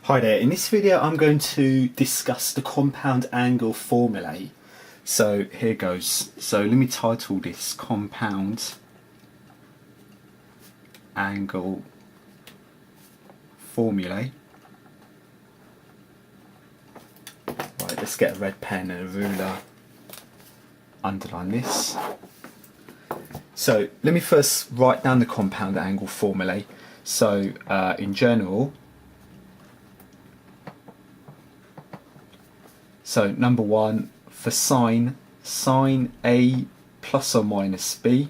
Hi there, in this video I'm going to discuss the compound angle formulae. So here goes. So let me title this compound angle formulae. Right, let's get a red pen and a ruler, underline this. So let me first write down the compound angle formulae. So in general, so number one, for sine A plus or minus B,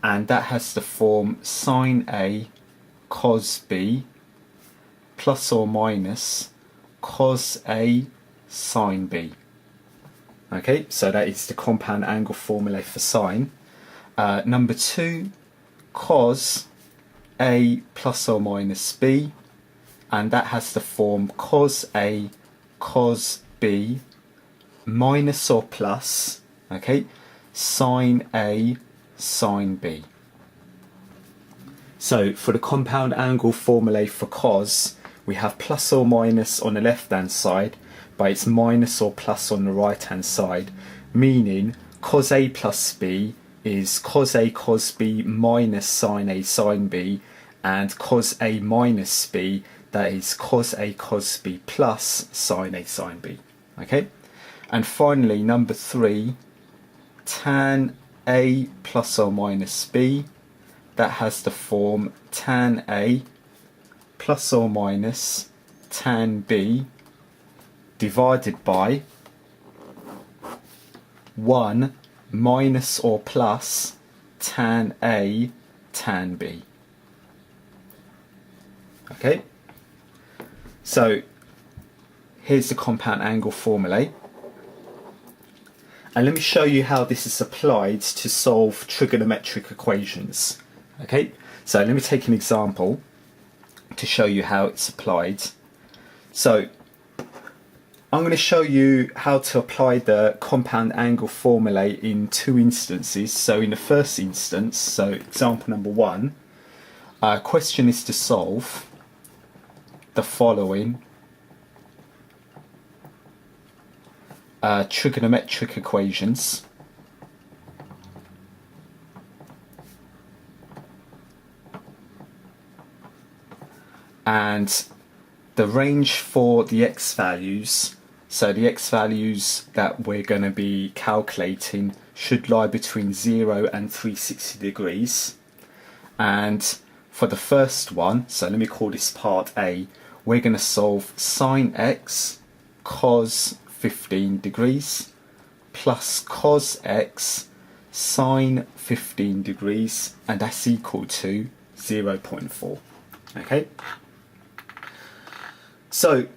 and that has the form sine A cos B plus or minus cos A sine B. Okay, so that is the compound angle formula for sine. Number two, cos A plus or minus B, and that has the form cos A cos B minus or plus, okay, sine A sine B. So for the compound angle formulae for cos, we have plus or minus on the left hand side, but it's minus or plus on the right hand side, meaning cos A plus B is cos A cos B minus sine A sine B, and cos A minus B, that is cos A cos B plus sine A sine B. Okay, and finally number three, tan A plus or minus B, that has the form tan A plus or minus tan B divided by 1 minus or plus tan A tan B. Okay, so here's the compound angle formulae, and let me show you how this is applied to solve trigonometric equations. Okay, so let me take an example to show you how it's applied. So I'm going to show you how to apply the compound angle formulae in two instances. So in the first instance, so example number one, question is to solve the following trigonometric equations. And the range for the x values, so the x values that we're going to be calculating should lie between 0 and 360 degrees. And for the first one, so let me call this part A, we're going to solve sine x cos 15 degrees plus cos x sine 15 degrees, and that's equal to 0.4. Okay, so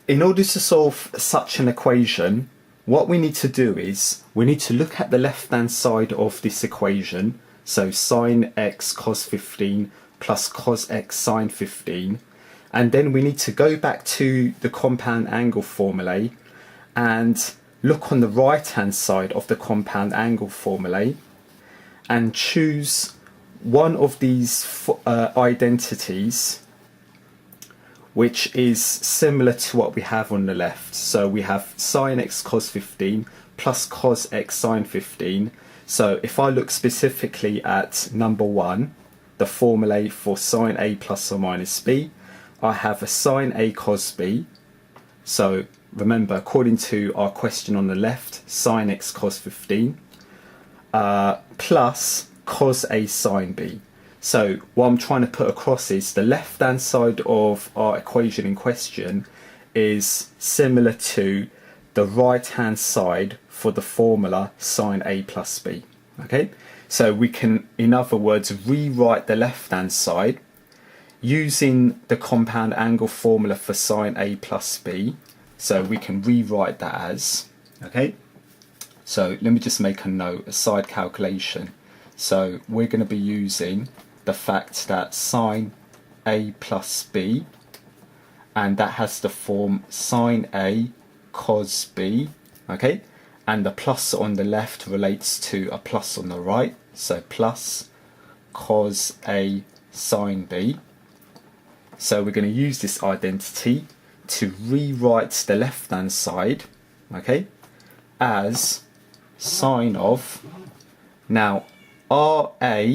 in order to solve such an equation, what we need to do is we need to look at the left hand side of this equation, so sine x cos 15 plus cos x sine 15, and then we need to go back to the compound angle formulae and look on the right hand side of the compound angle formulae and choose one of these identities which is similar to what we have on the left. So we have sine x cos 15 plus cos x sine 15. So if I look specifically at number one, the formulae for sine A plus or minus B, I have a sine A cos B. So remember, according to our question on the left, sine x cos 15 plus cos A sine B. So what I'm trying to put across is the left hand side of our equation in question is similar to the right hand side for the formula sine A plus B. Okay, so we can, in other words, rewrite the left hand side using the compound angle formula for sine A plus B. So we can rewrite that as, okay, so let me just make a note, a side calculation. So we're going to be using the fact that sine A plus B, and that has the form sine A cos B, okay, and the plus on the left relates to a plus on the right, so plus cos A sine B, So we're going to use this identity to rewrite the left hand side, okay, as sine of, now RA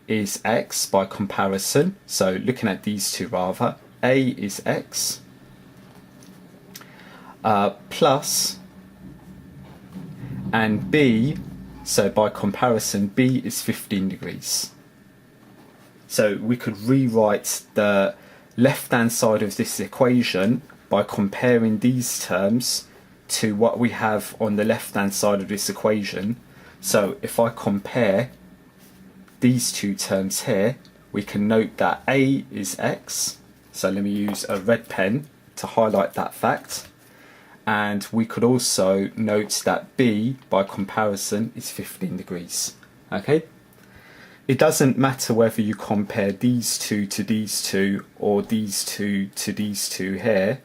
is x by comparison, so looking at these two rather, A is x plus, and B, so by comparison B is 15 degrees. So we could rewrite the left hand side of this equation by comparing these terms to what we have on the left hand side of this equation. So if I compare these two terms here, we can note that A is x, so let me use a red pen to highlight that fact, and we could also note that B by comparison is 15 degrees. Okay, it doesn't matter whether you compare these two to these two or these two to these two here.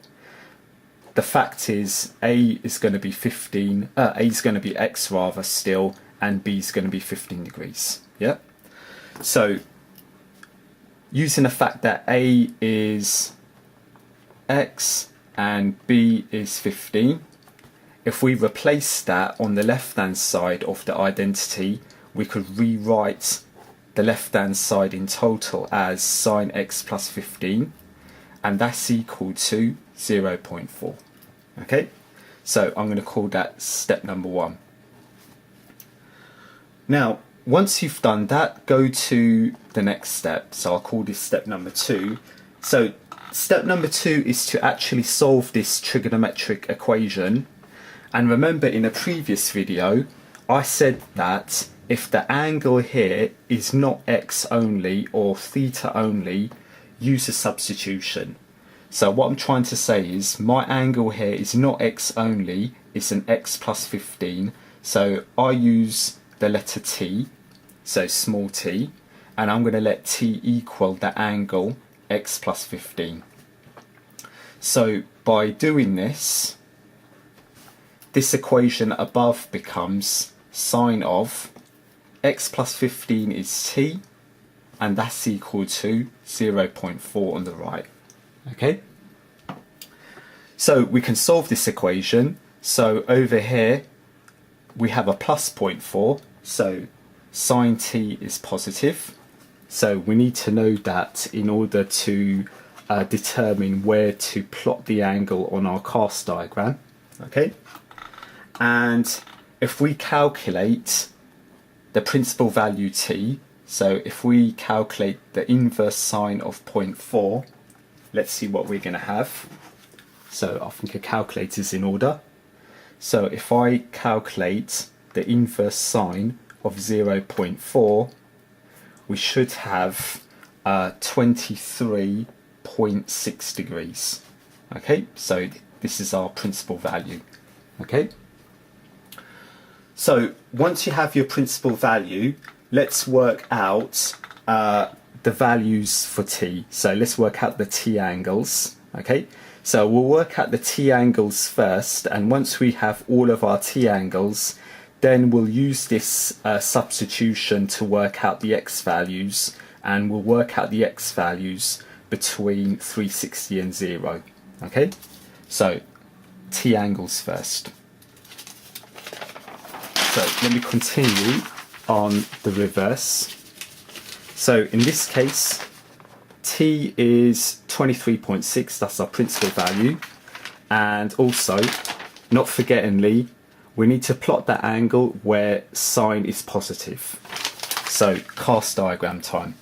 The fact is A is going to be A is going to be x rather still, and B is going to be 15 degrees. Yeah. So using the fact that A is x and B is 15, if we replace that on the left hand side of the identity, we could rewrite the left hand side in total as sine x plus 15, and that's equal to 0.4. Okay, so I'm going to call that step number 1. Now once you've done that, go to the next step, so I'll call this step number 2. So step number 2 is to actually solve this trigonometric equation, and remember in a previous video I said that if the angle here is not x only or theta only, use a substitution. So what I'm trying to say is my angle here is not x only, it's an x plus 15, so I use the letter t, so small t, and I'm going to let t equal the angle x plus 15. So by doing this, this equation above becomes sine of x plus 15 is t, and that's equal to 0.4 on the right. Okay, so we can solve this equation. So over here we have a plus 0.4, so sine t is positive. So we need to know that in order to determine where to plot the angle on our cast diagram. Okay, and if we calculate the principal value t, so if we calculate the inverse sine of 0.4, let's see what we're going to have. So I think a calculator is in order. So if I calculate the inverse sine of 0.4, we should have 23.6 degrees. Okay, so this is our principal value. Okay, so once you have your principal value, let's work out the values for t. So let's work out the t angles. Okay, so we'll work out the t angles first, and once we have all of our t angles, then we'll use this substitution to work out the x values, and we'll work out the x values between 360 and 0. Okay, so t angles first. So let me continue on the reverse. So in this case, t is 23.6, that's our principal value, and also, not forgettingly, we need to plot that angle where sine is positive. So cast diagram time.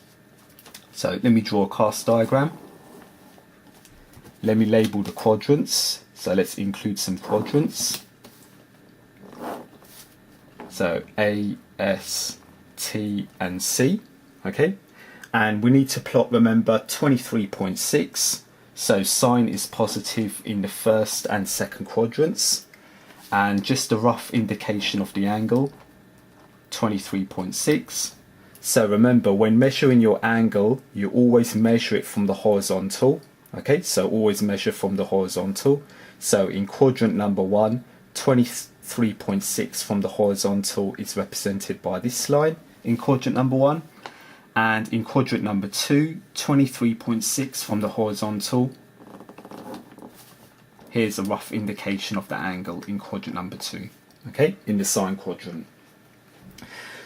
So let me draw a cast diagram. Let me label the quadrants. So let's include some quadrants. So A, S, T and C. Okay, and we need to plot, remember, 23.6. So sine is positive in the first and second quadrants, and just a rough indication of the angle, 23.6. So remember, when measuring your angle, you always measure it from the horizontal. Okay, so always measure from the horizontal. So in quadrant number 1, 23.6 from the horizontal is represented by this line in quadrant number 1, And in quadrant number 2, 23.6 from the horizontal. Here's a rough indication of the angle in quadrant number 2, okay, in the sine quadrant.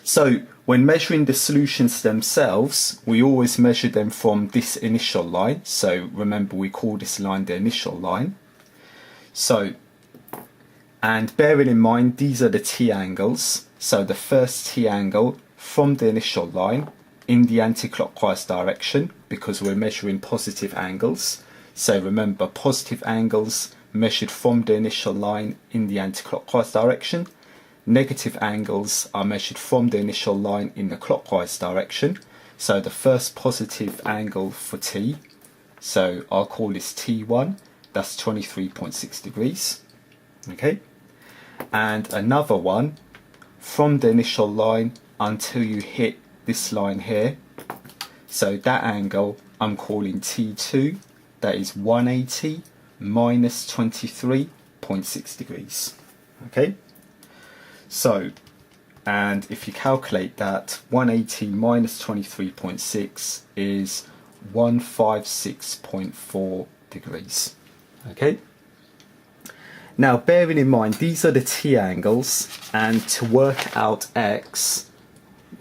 So when measuring the solutions themselves, we always measure them from this initial line. So remember, we call this line the initial line. So, and bearing in mind, these are the T angles. So the first T angle from the initial line in the anti-clockwise direction, because we're measuring positive angles. So remember, positive angles measured from the initial line in the anti-clockwise direction. Negative angles are measured from the initial line in the clockwise direction. So the first positive angle for T, so I'll call this T1, that's 23.6 degrees. Okay, and another one from the initial line until you hit this line here. So that angle I'm calling T2, that is 180 minus 23.6 degrees. Okay. So, and if you calculate that, 180 minus 23.6 is 156.4 degrees. Okay. Now, bearing in mind, these are the T angles, and to work out X,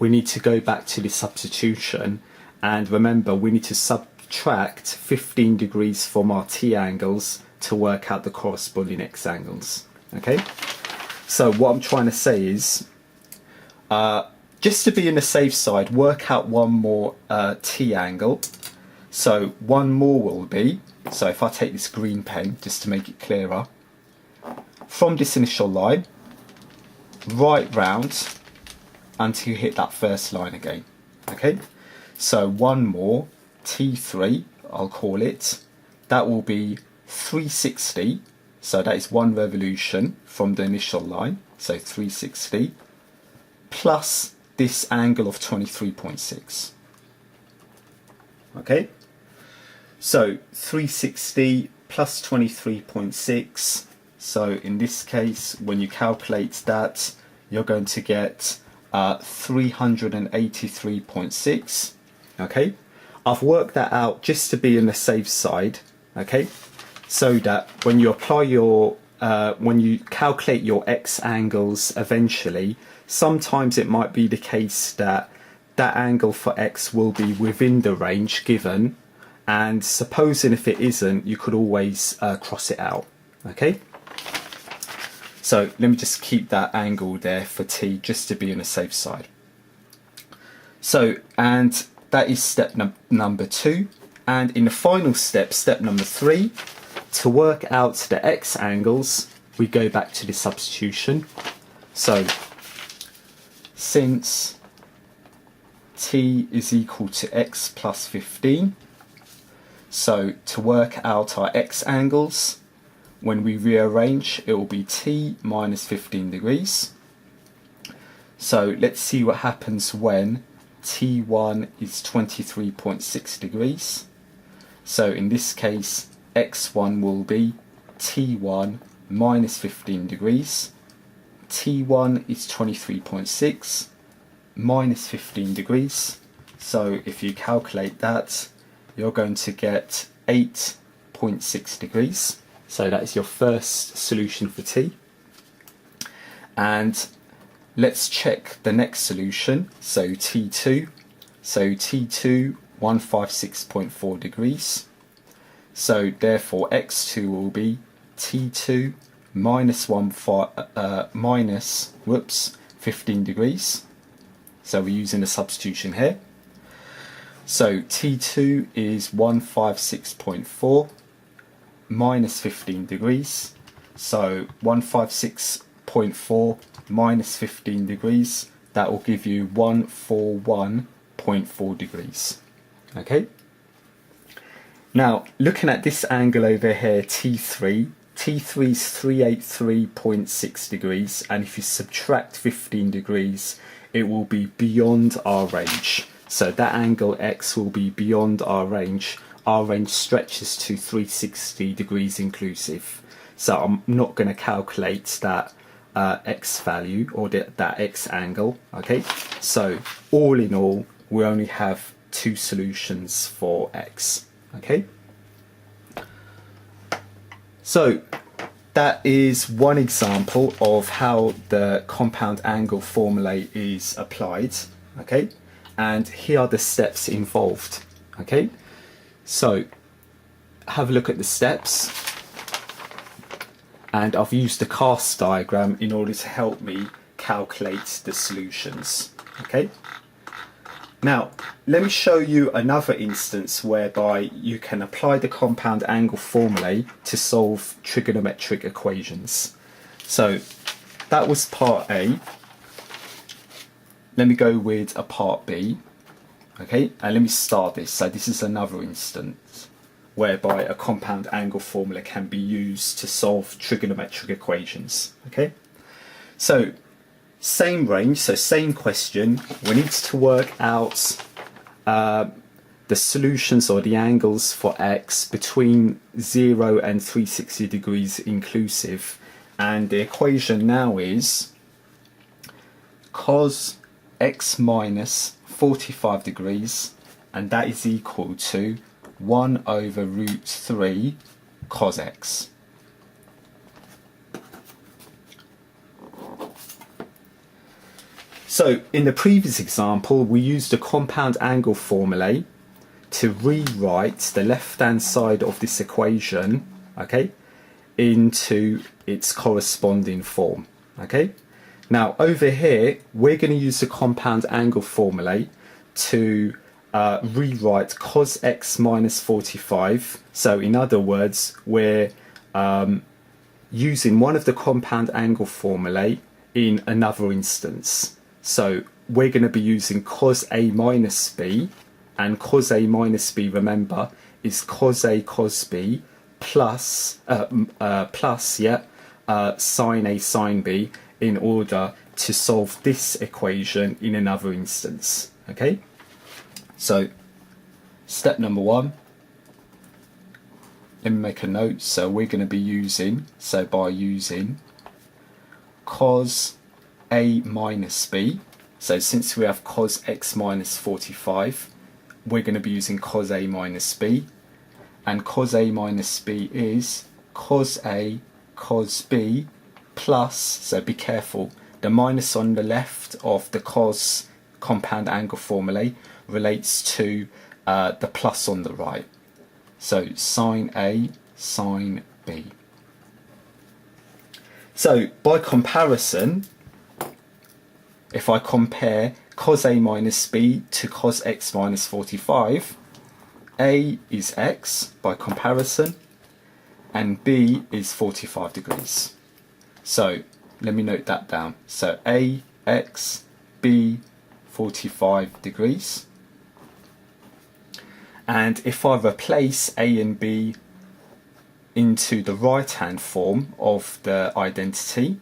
we need to go back to the substitution. And remember, we need to subtract 15 degrees from our T angles to work out the corresponding X angles. Okay. So what I'm trying to say is, just to be on the safe side, work out one more T angle. So one more will be, so if I take this green pen, just to make it clearer, from this initial line, right round until you hit that first line again. Okay, so one more, T3, I'll call it, that will be 360. So that is one revolution from the initial line, so 360, plus this angle of 23.6. Okay, so 360 plus 23.6, so in this case, when you calculate that, you're going to get 383.6. Okay, I've worked that out just to be on the safe side, okay, so that when you apply your, when you calculate your X angles eventually, sometimes it might be the case that that angle for X will be within the range given, and supposing if it isn't, you could always cross it out. Okay, so let me just keep that angle there for T just to be on the safe side. So, and that is step number 2, and in the final step, step number 3, to work out the X angles, we go back to the substitution. So since T is equal to X plus 15, so to work out our X angles, when we rearrange, it will be T minus 15 degrees. So let's see what happens when T1 is 23.6 degrees. So in this case, X1 will be T1 minus 15 degrees. T1 is 23.6 minus 15 degrees. So if you calculate that, you're going to get 8.6 degrees. So that is your first solution for T. And let's check the next solution. So T2. So T2, 156.4 degrees. So therefore X2 will be T2 minus 15 degrees. So we're using a substitution here. So T2 is 156.4 minus 15 degrees. So 156.4 minus 15 degrees, that will give you 141.4 degrees. Okay. Now, looking at this angle over here, T3 is 383.6 degrees, and if you subtract 15 degrees, it will be beyond our range. So that angle X will be beyond our range. Our range stretches to 360 degrees inclusive. So I'm not going to calculate that X value or that X angle. Okay, so all in all, we only have two solutions for x. Okay, so that is one example of how the compound angle formulae is applied. Okay, and here are the steps involved. Okay, so have a look at the steps, and I've used the cast diagram in order to help me calculate the solutions. Okay, now let me show you another instance whereby you can apply the compound angle formulae to solve trigonometric equations. So that was part A. Let me go with a part B. Okay, and let me start this. So this is another instance whereby a compound angle formula can be used to solve trigonometric equations. Okay, so same range, so same question. We need to work out the solutions or the angles for x between 0 and 360 degrees inclusive, and the equation now is cos x minus 45 degrees, and that is equal to 1 over root 3 cos x. So in the previous example, we used the compound angle formulae to rewrite the left-hand side of this equation, okay, into its corresponding form. Okay, now over here we're going to use the compound angle formulae to rewrite cos x minus 45. So in other words, we're using one of the compound angle formulae in another instance. So we're going to be using cos A minus B, and cos A minus B, remember, is cos A cos B plus sin A sin B, in order to solve this equation in another instance. Okay, so step number one, let me make a note. So we're going to be using, so by using cos A minus B, so since we have cos x minus 45, we're going to be using cos A minus B, and cos A minus B is cos A cos B plus, so be careful, the minus on the left of the cos compound angle formulae relates to the plus on the right, so sin A sin B. So by comparison, if I compare cos A minus B to cos x minus 45, A is x by comparison, and B is 45 degrees. So let me note that down. So A, x, B, 45 degrees. And if I replace A and B into the right hand form of the identity,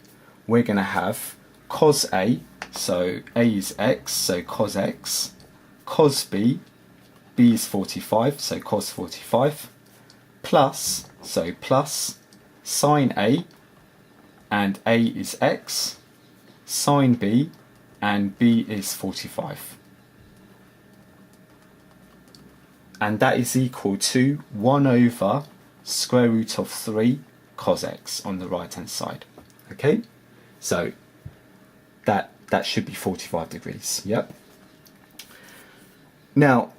we're going to have cos A, so A is x, so cos x, cos B, B is 45, so cos 45, plus, so plus sin A, and A is x, sin B, and B is 45. And that is equal to 1 over square root of 3 cos x on the right hand side. Okay, so that should be 45 degrees. Yep. Now,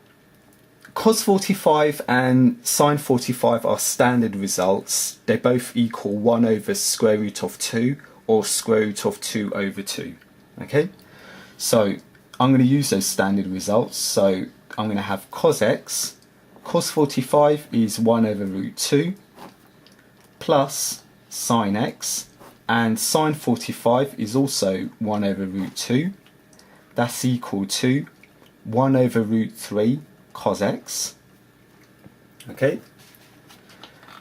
cos 45 and sin 45 are standard results. They both equal 1 over square root of 2 or square root of 2 over 2. Okay, so I'm going to use those standard results. So I'm going to have cos x, cos 45 is 1 over root 2 plus sin x, and sin 45 is also 1 over root 2. That's equal to 1 over root 3 cos x. Okay,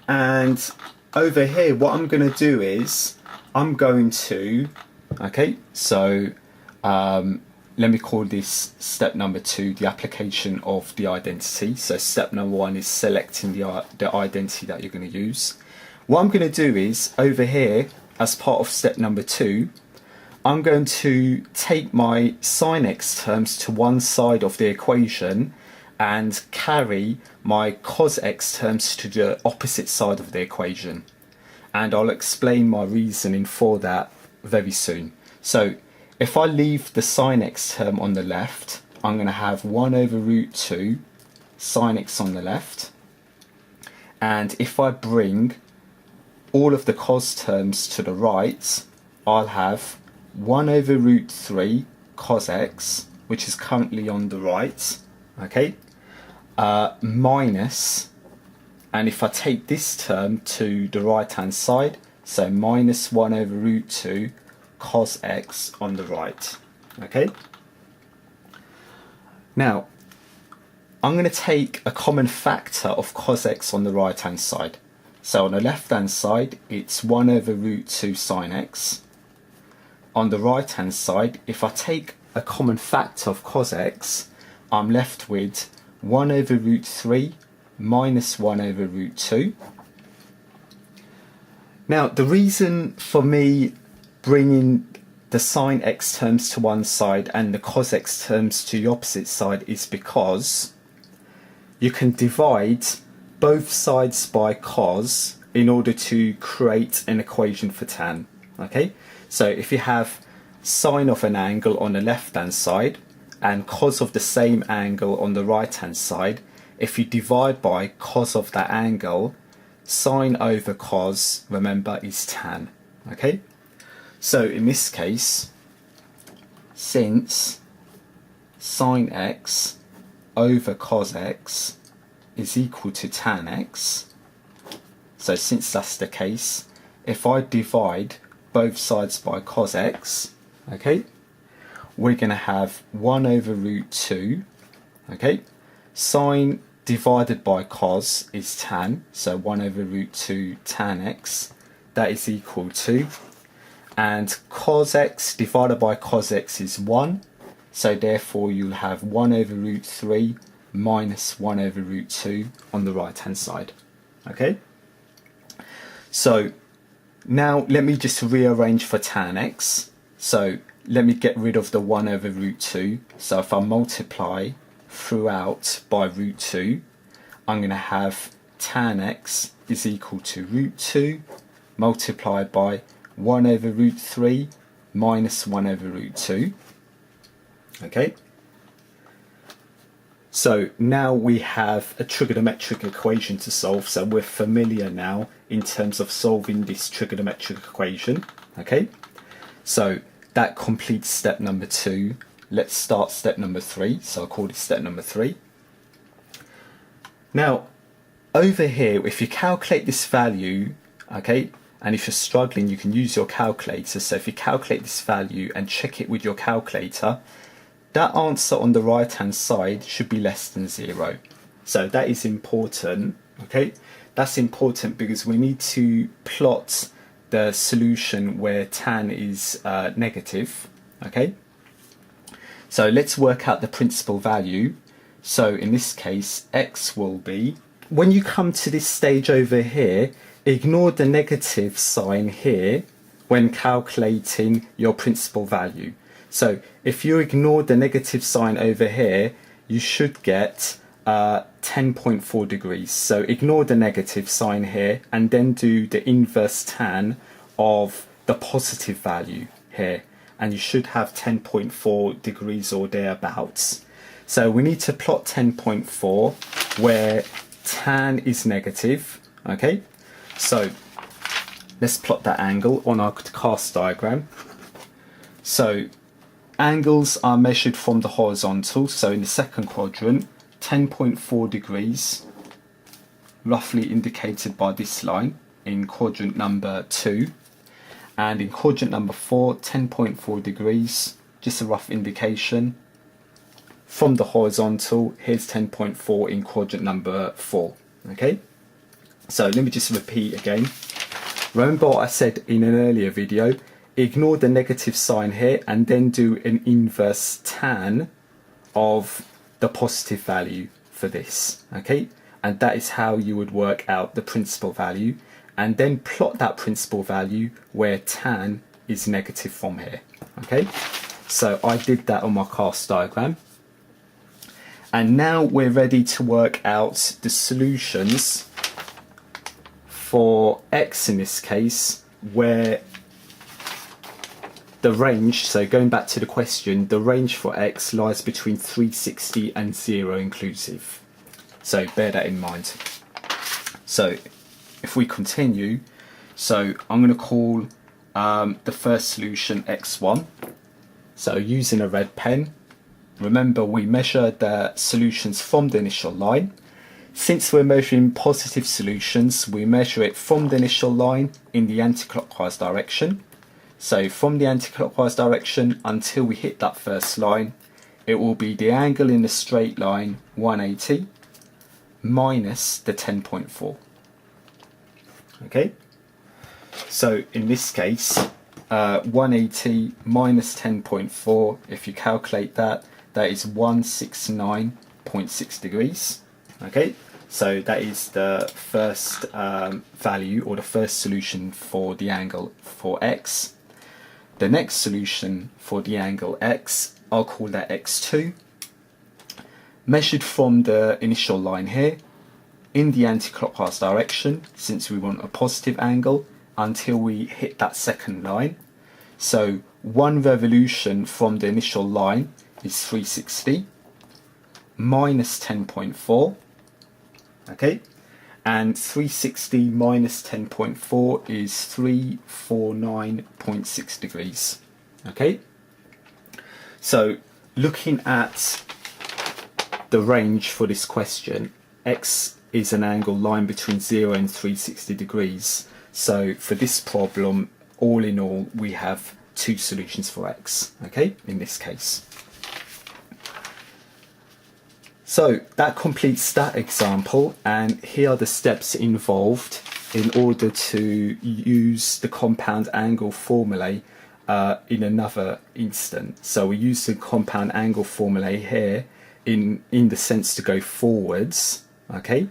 and over here what I'm going to do is I'm going to, okay, so let me call this step number 2, the application of the identity. So step number 1 is selecting the identity that you're going to use. What I'm going to do is over here, as part of step number 2, I'm going to take my sine x terms to one side of the equation and carry my cos x terms to the opposite side of the equation. And I'll explain my reasoning for that very soon. So if I leave the sine x term on the left, I'm going to have 1 over root 2 sine x on the left. And if I bring all of the cos terms to the right, I'll have 1 over root 3 cos x, which is currently on the right, okay, minus, and if I take this term to the right hand side, so minus 1 over root 2 cos x on the right, okay. Now, I'm going to take a common factor of cos x on the right hand side. So on the left hand side, it's 1 over root 2 sine x. On the right hand side, if I take a common factor of cos x, I'm left with 1 over root 3 minus 1 over root 2. Now, the reason for me bringing the sine x terms to one side and the cos x terms to the opposite side is because you can divide both sides by cos in order to create an equation for tan. Okay, so if you have sine of an angle on the left hand side and cos of the same angle on the right hand side, if you divide by cos of that angle, sine over cos, remember, is tan. Okay, so in this case, since sine x over cos x is equal to tan x, so since that's the case, if I divide both sides by cos x, okay, we're going to have 1 over root 2, okay, sine divided by cos is tan, so 1 over root 2 tan x, that is equal to, and cos x divided by cos x is 1, so therefore you'll have 1 over root 3 minus 1 over root 2 on the right hand side. Okay, so now let me just rearrange for tan x. So let me get rid of the 1 over root 2. So if I multiply throughout by root 2, I'm going to have tan x is equal to root 2 multiplied by 1 over root 3 minus 1 over root 2. Okay, so now we have a trigonometric equation to solve, so we're familiar now in terms of solving this trigonometric equation. Okay, so that completes step number 2. Let's start step number 3, so I'll call it step number 3. Now, over here, if you calculate this value, okay, and if you're struggling, you can use your calculator. So if you calculate this value and check it with your calculator, that answer on the right hand side should be less than 0. So that is important, okay? That's important because we need to plot the solution where tan is negative, okay? So let's work out the principal value. So in this case, x will be, when you come to this stage over here, ignore the negative sign here when calculating your principal value. So if you ignore the negative sign over here, you should get 10.4 degrees. So ignore the negative sign here and then do the inverse tan of the positive value here. And you should have 10.4 degrees or thereabouts. So we need to plot 10.4 where tan is negative. Okay, so let's plot that angle on our cast diagram. So angles are measured from the horizontal, so in the second quadrant, 10.4 degrees, roughly indicated by this line in quadrant number 2, and in quadrant number 4, 10.4 degrees, just a rough indication. From the horizontal, here's 10.4 in quadrant number 4, okay? So let me just repeat again. Remember what I said in an earlier video, ignore the negative sign here and then do an inverse tan of the positive value for this, okay? And that is how you would work out the principal value and then plot that principal value where tan is negative from here, Okay, so I did that on my cast diagram. And now we're ready to work out the solutions for x in this case, where the range, so going back to the question, the range for x lies between 360 and 0 inclusive. So bear that in mind. So if we continue, so I'm going to call the first solution x1. So using a red pen, remember we measure the solutions from the initial line. Since we're measuring positive solutions, we measure it from the initial line in the anti-clockwise direction. So from the anti-clockwise direction until we hit that first line, it will be the angle in the straight line 180 minus the 10.4. Okay, so in this case, 180 minus 10.4, if you calculate that, that is 169.6 degrees. Okay, so that is the first value, or the first solution for the angle for x. The next solution for the angle x, I'll call that x2. Measured from the initial line here, in the anti-clockwise direction, since we want a positive angle, until we hit that second line. So one revolution from the initial line is 360 minus 10.4. Okay, and 360 minus 10.4 is 349.6 degrees. Okay, so looking at the range for this question, x is an angle lying between 0 and 360 degrees. So for this problem, all in all, we have two solutions for x, okay, in this case. So that completes that example, and here are the steps involved in order to use the compound angle formulae in another instant. So we use the compound angle formulae here in the sense to go forwards, okay,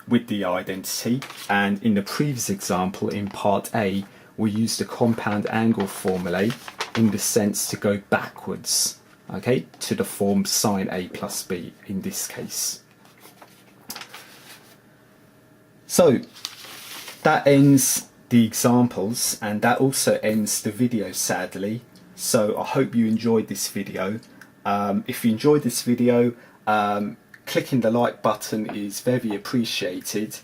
with the identity, and in the previous example in part A, we use the compound angle formulae in the sense to go backwards, okay, to the form sine A plus B in this case. So that ends the examples, and that also ends the video, sadly. So I hope you enjoyed this video. If you enjoyed this video, clicking the like button is very appreciated,